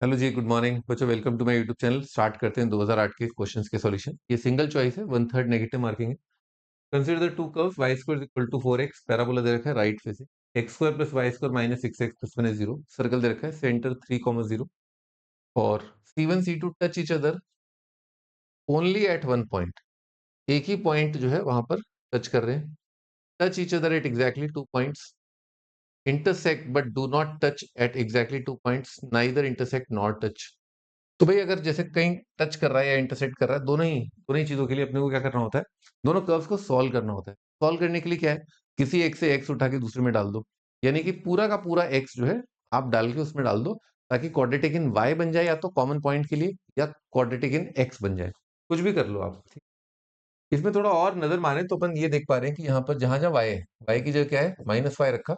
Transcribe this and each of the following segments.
Hello ji, good morning बच्चों। Welcome to my YouTube channel. Start करते हैं 2008 के क्वेश्चंस के सॉल्यूशन। ये सिंगल चॉइस है, 1/3 नेगेटिव मार्किंग है। Consider the two curves y square equal to 4x। Parabola दे रखा है right facing. x square plus y square minus 6x plus 1 0। Circle दे रखा है सेंटर 3, 0 और C1 C2 touch each other only at one point. एक ही point जो है वहां पर टच कर रहे हैं। Touch each other at exactly 2 points. Intersect but do not touch at exactly 2 points. Neither intersect nor touch. तो भाई अगर जैसे कहीं टच कर रहा है या इंटरसेक्ट कर रहा है, दोनों ही चीजों के लिए अपने को क्या करना होता है, दोनों कर्व्स को सॉल्व करना होता है। सॉल्व करने के लिए क्या है, किसी एक से एक्स उठा के दूसरे में डाल दो, यानी कि पूरा का पूरा एक्स जो है आप डाल के उसमें डाल दो, ताकि क्वाड्रेटिक इन वाई बन जाए, या तो कॉमन पॉइंट के लिए, या क्वाड्रेटिक इन एक्स बन जाए। कुछ भी कर लो आप, ठीक। इसमें थोड़ा और नजर मारे तो अपन ये देख पा रहे हैं कि यहाँ पर जहां जहां वाई है, वाई की जगह क्या है, -y रखा।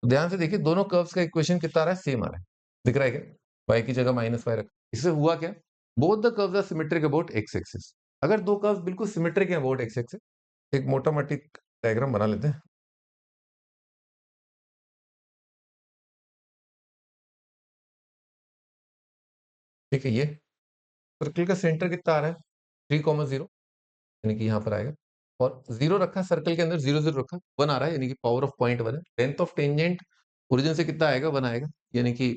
तो ध्यान से देखिए, दोनों कर्व्स का इक्वेशन कितना आ रहा है, सेम आ रहा है। दिख रहा है क्या? y की जगह -y रखा। इससे हुआ क्या, both the curves are symmetric about x axis. अगर दो कर्व्स बिल्कुल सिमेट्रिक है अबाउट x एक्सिस, एक मोटा मोटी डायग्राम बना लेते हैं। ठीक है, ये सर्कल का सेंटर कितना आ रहा है, 3, 0, यानी कि यहाँ पर आएगा। और जीरो रखा सर्कल के अंदर, 0 0 रखा, 1 आ रहा है, यानी कि पावर ऑफ पॉइंट 1 है। लेंथ ऑफ टेंजेंट ओरिजिन से कितना आएगा, 1 आएगा, यानी कि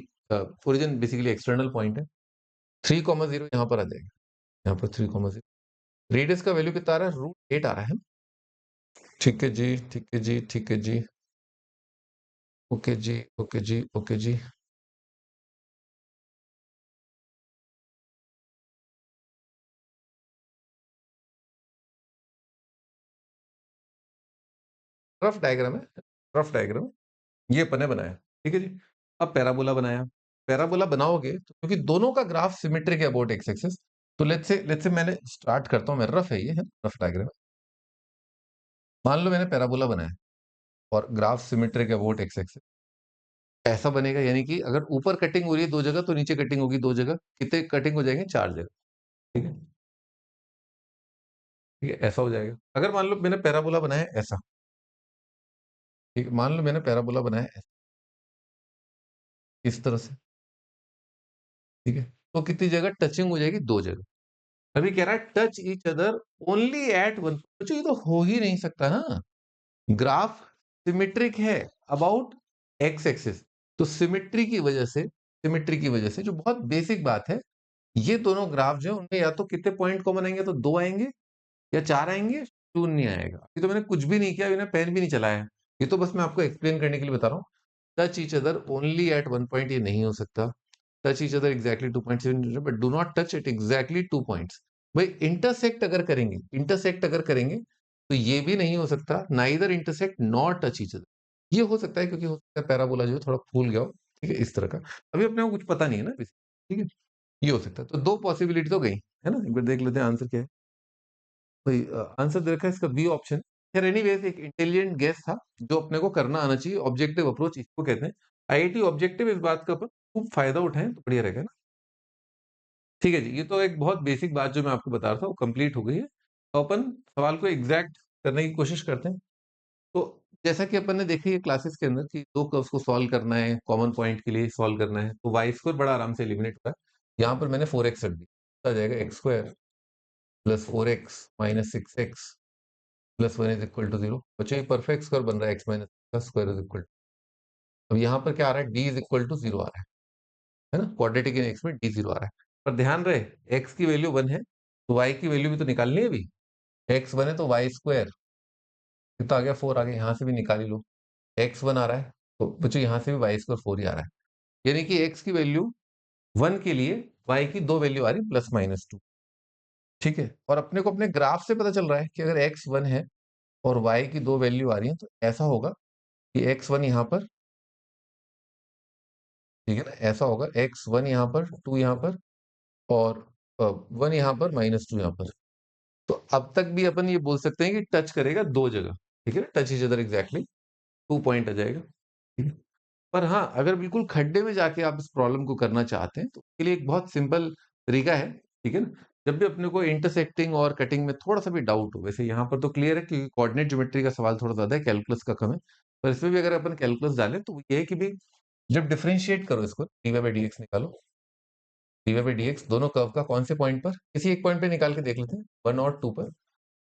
ओरिजिन बेसिकली एक्सटर्नल पॉइंट है। 3, 0 यहाँ पर आ जाएगा, यहाँ पर 3, 0। रेडियस का वैल्यू कितना आ रहा है, √8 आ रहा है। ठीक है जी, ठीक है जी, ठीक है जी। ओके जी, ओके जी, ओके जी। रफ डायग्राम है, रफ डायग्राम ये अपन ने बनाया। ठीक है जी। अब पैराबोला बनाया। पैराबोला बनाओगे तो क्योंकि दोनों का ग्राफ सिमेट्रिक है अबाउट एक्स एक्सिस, तो लेट्स से मैंने स्टार्ट करता हूं मैं। रफ है, ये है रफ डायग्राम। मान लो मैंने पैराबोला बनाया और ग्राफ सिमेट्रिक है अबाउट एक्स एक्सिस। ऐसा बनेगा, यानी कि अगर ऊपर कटिंग हो रही है दो जगह, तो नीचे कटिंग होगी दो जगह। कितने कटिंग हो जाएंगे, 4 जगह। ठीक है, ठीक है, ऐसा हो जाएगा। अगर मान लो मैंने पैराबोला बनाया ऐसा, ठीक है, मान लो मैंने पैराबोला बनाया ऐसा, इस तरह से। ठीक है, तो कितनी जगह टचिंग हो जाएगी, दो जगह। अभी कह रहा है touch each other only at one. तो ये तो हो ही नहीं सकता ना, ग्राफ सिमेट्रिक है अबाउट एक्स एक्सिस। तो सिमेट्री की वजह से जो बहुत बेसिक बात है, ये दोनों ग्राफ जो है उनमें या तो कितने पॉइंट कॉमन आएंगे, तो 2 आएंगे, या 4 आएंगे, शून्य आएगा। ये तो मैंने कुछ भी नहीं किया, मैंने पेन भी नहीं चलाया है। ये तो बस मैं आपको एक्सप्लेन करने के लिए बता रहा हूँ। Touch each other only at one point, ये नहीं हो सकता। Touch each other exactly 2 points, but do not touch at exactly 2 points. भाई इंटरसेक्ट अगर करेंगे तो ये भी नहीं हो सकता। Neither intersect nor touch each other. ये हो सकता है, क्योंकि हो सकता है पैराबोला जो है थोड़ा फूल गया हो। ठीक है, इस तरह का। अभी अपने को कुछ पता नहीं है ना, ठीक है। ये हो सकता है, तो दो पॉसिबिलिटी तो गई है ना। एक बार देख लेते हैं आंसर क्या है। भाई आंसर दे रखा है इसका बी ऑप्शन। खैर एनीवेज, एक इंटेलिजेंट गेस था जो अपने को करना आना चाहिए। ऑब्जेक्टिव अप्रोच इसको कहते हैं। आईआईटी ऑब्जेक्टिव, इस बात का अपन खूब फायदा उठाएं तो बढ़िया रहेगा ना। ठीक है जी, ये तो एक बहुत बेसिक बात जो मैं आपको बता रहा था वो कंप्लीट हो गई है। तो अपन सवाल को एग्जैक्ट करने की कोशिश करते हैं। तो जैसा कि अपन ने देखी है क्लासेस के अंदर कि दो कर्व्स को सॉल्व करना है, कॉमन पॉइंट के लिए सॉल्व करना है, तो वाई स्क्वायर बड़ा आराम से एलिमिनेट होता है। यहाँ पर मैंने 4x रख दिया, आ जाएगा x² plus 4x minus 6x plus 1 is equal to 0। बच्चों ये परफेक्ट स्क्वायर बन रहा है, x माइनस का स्क्वायर इज इक्वल। अब यहाँ पर क्या आ रहा है, d इज इक्वल टू 0 आ रहा है ना। क्वाड्रेटिक इन x में d 0 आ रहा है। पर ध्यान रहे, x की वैल्यू 1 है, तो y की वैल्यू भी तो निकालनी है अभी। x 1 है तो y स्क्वायर कितना आ गया, 4 आ गया, यहाँ से भी निकाल ही लो। x 1 आ रहा है, तो बच्चों यहाँ से भी y स्क्वायर 4 ही आ रहा है। यानी कि x की वैल्यू 1 के लिए y की दो वैल्यू आ रही, +-2। ठीक है, और अपने को अपने ग्राफ से पता चल रहा है कि अगर x 1 है और y की दो वैल्यू आ रही है, तो ऐसा होगा कि x 1 यहाँ पर, ठीक है ना, ऐसा होगा x 1 यहाँ पर, 2 यहाँ पर, और 1 यहाँ पर, -2 यहाँ पर। तो अब तक भी अपन ये बोल सकते हैं कि टच करेगा दो जगह। ठीक है ना, touch each other exactly 2 point आ जाएगा। ठीक है। पर हाँ, अगर बिल्कुल खड्डे में जाके आप इस प्रॉब्लम को करना चाहते हैं, तो उसके लिए एक बहुत सिंपल तरीका है। ठीक है ना, जब भी अपने को इंटरसेक्टिंग और कटिंग में थोड़ा सा भी डाउट हो, वैसे यहाँ पर तो क्लियर है कि कोऑर्डिनेट ज्योमेट्री का सवाल थोड़ा ज्यादा है, कैलकुलस का कम है। पर इसमें भी अगर अपन कैलकुलस डालें तो ये है कि भी जब डिफरेंशिएट करो इसको, dy बाई dx निकालो, dy बाई dx दोनों कर्व का कौन से पॉइंट पर, किसी एक पॉइंट पे निकाल के देख लेते हैं 1 और 2 पर।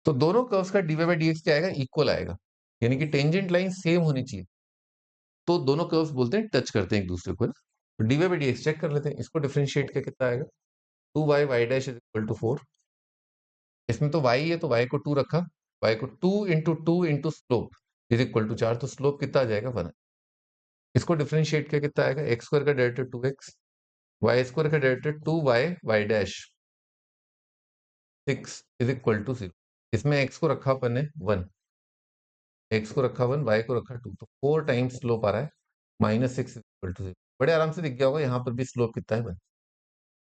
तो दोनों कर्व्स का dy बाई dx क्या आएगा, इक्वल आएगा, यानी कि टेंजेंट लाइन सेम होनी चाहिए। तो दोनों कर्व्स बोलते हैं टच करते हैं एक दूसरे को ना। dy बाई dx चेक कर लेते हैं, इसको डिफरेंशिएट किया कितना आएगा, 2y y dash is equal to 4। इसमें तो y है तो y को 2 रखा, y को 2 into 2 into slope is equal to 4, तो स्लोप कितना आ जाएगा 1। इसको डिफरेंशिएट किया कितना आएगा, एक्स स्क्वायर का डेरिवेटिव 2x, वाई स्क्वायर का derivative 2y y dash 6 is equal to 0। इसमें x को रखा अपन ने 1, x को रखा 1, y को रखा 2, तो 4 टाइम्स स्लोप आ रहा है -6 इज इक्वल टू 0। बड़े आराम से दिख गया होगा यहाँ पर भी स्लोप कितना है 1।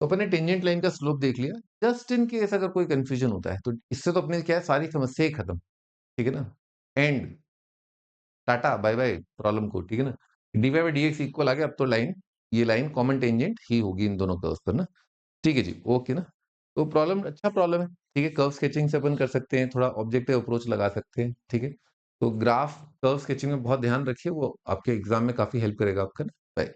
तो अपन ने टेंजेंट लाइन का स्लोप देख लिया। जस्ट इन केस अगर कोई कंफ्यूजन होता है तो इससे तो अपने क्या है, सारी समस्या ही खत्म। ठीक है ना, and tata bye bye problem को। ठीक है ना, dy बाई dx इक्वल आ गया, अब तो लाइन, ये लाइन कॉमन टेंजेंट ही होगी इन दोनों कर्व्स पर ना। ठीक है जी, ओके ना। तो प्रॉब्लम अच्छा प्रॉब्लम है। ठीक है, कर्व स्केचिंग से अपन कर सकते हैं, थोड़ा ऑब्जेक्टिव अप्रोच लगा सकते हैं। ठीक है, तो ग्राफ कर्व स्केचिंग में बहुत ध्यान रखिए, वो आपके एग्जाम में काफी हेल्प करेगा आपका। बाय।